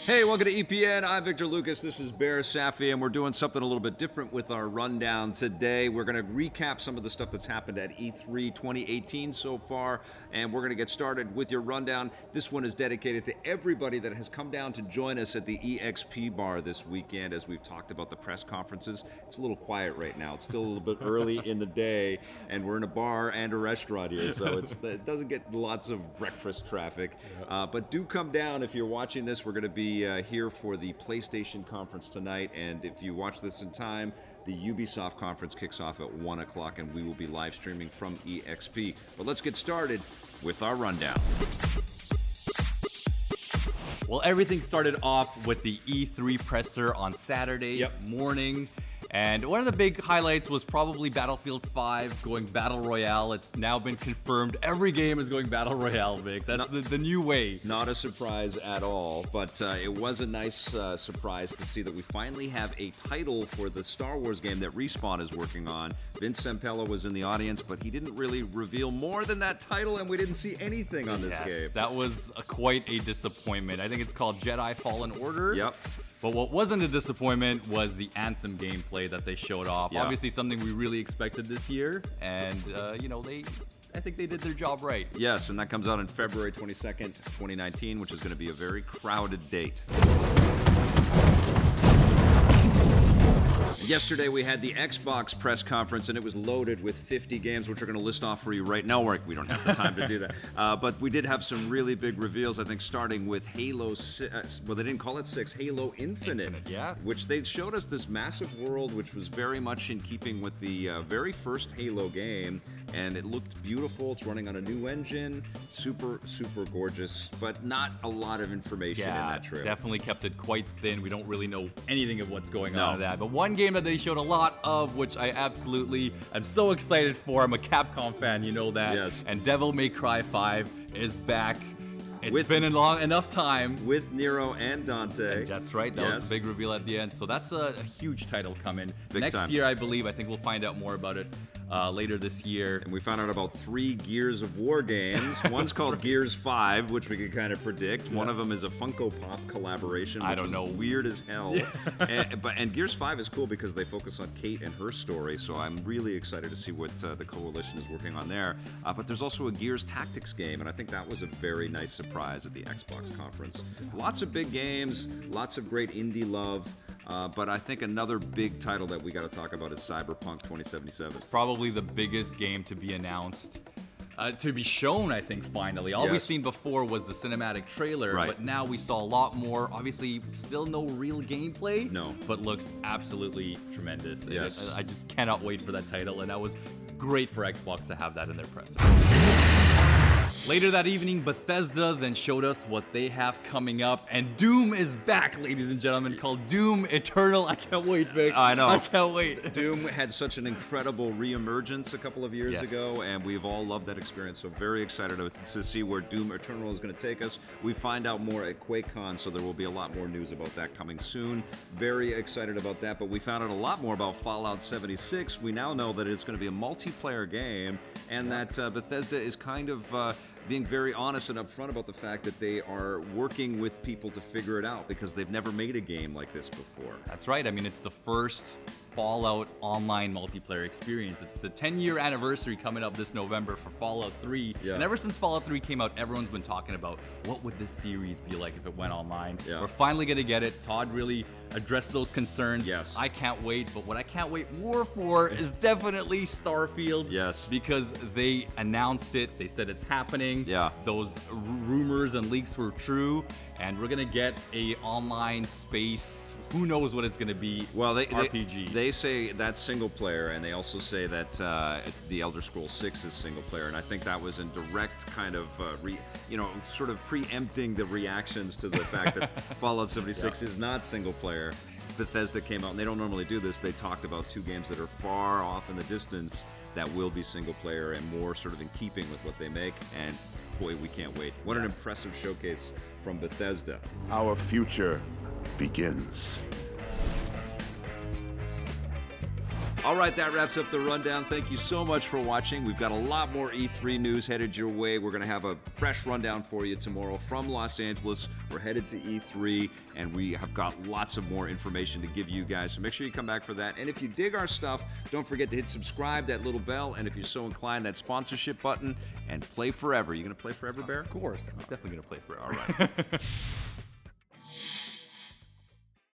Hey, welcome to EPN. I'm Victor Lucas. This is Behr Safi, and we're doing something a little bit different with our rundown today. We're going to recap some of the stuff that's happened at E3 2018 so far, and we're going to get started with your rundown. This one is dedicated to everybody that has come down to join us at the EXP bar this weekend. As we've talked about the press conferences, it's a little quiet right now. It's still a little bit early in the day, and we're in a bar and a restaurant here, so it doesn't get lots of breakfast traffic. But do come down if you're watching this. We're going to be here for the PlayStation conference tonight, and if you watch this in time, the Ubisoft conference kicks off at 1 o'clock, and we will be live streaming from EXP. But let's get started with our rundown. Well, everything started off with the E3 presser on Saturday morning. And one of the big highlights was probably Battlefield 5 going Battle Royale. It's now been confirmed. Every game is going Battle Royale, Vic. That's the new way. Not a surprise at all, but it was a nice surprise to see that we finally have a title for the Star Wars game that Respawn is working on. Vince Zampella was in the audience, but he didn't really reveal more than that title, and we didn't see anything on this game. That was quite a disappointment. I think it's called Jedi Fallen Order. Yep. But what wasn't a disappointment was the Anthem gameplay that they showed off. Yeah. Obviously something we really expected this year, and you know, I think they did their job right. Yes, and that comes out on February 22nd, 2019, which is going to be a very crowded date. Yesterday we had the Xbox press conference, and it was loaded with 50 games, which we're going to list off for you right now. We don't have the time to do that. But we did have some really big reveals, I think, starting with Halo 6. Well, they didn't call it 6, Halo Infinite. Which they showed us this massive world, which was very much in keeping with the very first Halo game. And it looked beautiful. It's running on a new engine. Super, super gorgeous, but not a lot of information in that trailer. Definitely kept it quite thin. We don't really know anything of what's going on in that. But one game that they showed a lot of, which I absolutely am so excited for. I'm a Capcom fan, you know that. Yes. And Devil May Cry 5 is back. It's been a long enough time. With Nero and Dante. And that's right. That was the big reveal at the end. So that's a huge title coming. Next year, I believe. I think we'll find out more about it later this year. And we found out about 3 Gears of War games. One's called Gears 5, which we could kind of predict. One of them is a Funko Pop collaboration, which was weird as hell. And Gears 5 is cool because they focus on Kate and her story, so I'm really excited to see what the Coalition is working on there. But there's also a Gears Tactics game, and I think that was a very nice surprise at the Xbox conference. Lots of big games, lots of great indie love. But I think another big title that we got to talk about is Cyberpunk 2077. Probably the biggest game to be announced, to be shown, I think, finally. All we've seen before was the cinematic trailer, but now we saw a lot more. Obviously, still no real gameplay, but looks absolutely tremendous. Yes. I just cannot wait for that title, and that was great for Xbox to have that in their presser. Later that evening, Bethesda then showed us what they have coming up, and Doom is back, ladies and gentlemen, called Doom Eternal. I can't wait, Vic. I know. I can't wait. Doom had such an incredible re-emergence a couple of years ago, and we've all loved that experience, so very excited to see where Doom Eternal is going to take us. We find out more at QuakeCon, so there will be a lot more news about that coming soon. Very excited about that, but we found out a lot more about Fallout 76. We now know that it's going to be a multiplayer game, and that Bethesda is kind of being very honest and upfront about the fact that they are working with people to figure it out because they've never made a game like this before. That's right. I mean, it's the first Fallout online multiplayer experience. It's the 10-year anniversary coming up this November for Fallout 3. And ever since Fallout 3 came out, everyone's been talking about what would this series be like if it went online. We're finally going to get it. Todd really addressed those concerns. I can't wait, but what I can't wait more for is definitely Starfield. Because they announced it. They said it's happening. Those rumors and leaks were true, and we're going to get a online space. Who knows what it's going to be? Well, RPG. They say that's single player, and they also say that the Elder Scrolls 6 is single player, and I think that was in direct kind of, sort of preempting the reactions to the fact that Fallout 76 is not single player. Bethesda came out, and they don't normally do this. They talked about 2 games that are far off in the distance that will be single player and more sort of in keeping with what they make, and boy, we can't wait. What an impressive showcase from Bethesda. Our future begins. All right, that wraps up the rundown. Thank you so much for watching. We've got a lot more E3 news headed your way. We're going to have a fresh rundown for you tomorrow from Los Angeles. We're headed to E3, and we have got lots of more information to give you guys, so make sure you come back for that. And if you dig our stuff, don't forget to hit subscribe, that little bell, and if you're so inclined, that sponsorship button, and play forever. You going to play forever, Behr? Of course. I'm definitely going to play forever. All right.